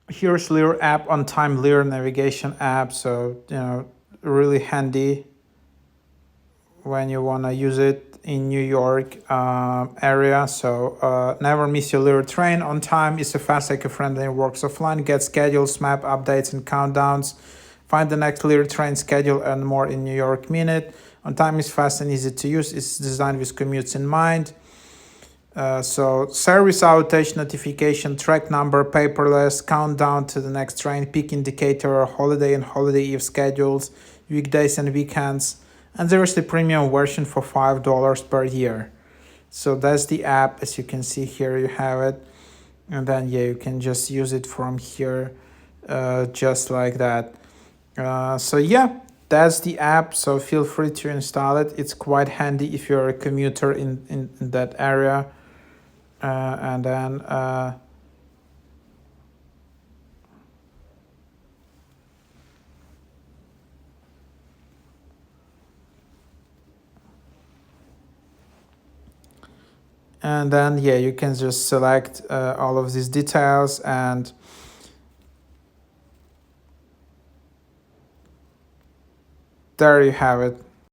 Here's LIRR app, on time LIRR navigation app. So, really handy when you want to use it in New York area. So never miss your LIRR train. On time is a fast, eco-friendly, and works offline. Get schedules, map updates, and countdowns. Find the next LIRR train schedule and more in New York minute. On time is fast and easy to use. It's designed with commutes in mind. So service outage notification, track number, paperless, countdown to the next train, peak indicator, holiday and holiday eve schedules, weekdays and weekends. And there is the premium version for $5 per year. So that's the app. As you can see here, you have it. And then, yeah, you can just use it from here, just like that. So yeah, that's the app. So feel free to install it. It's quite handy if you're a commuter in that area. And then yeah, you can just select all of these details, and there you have it.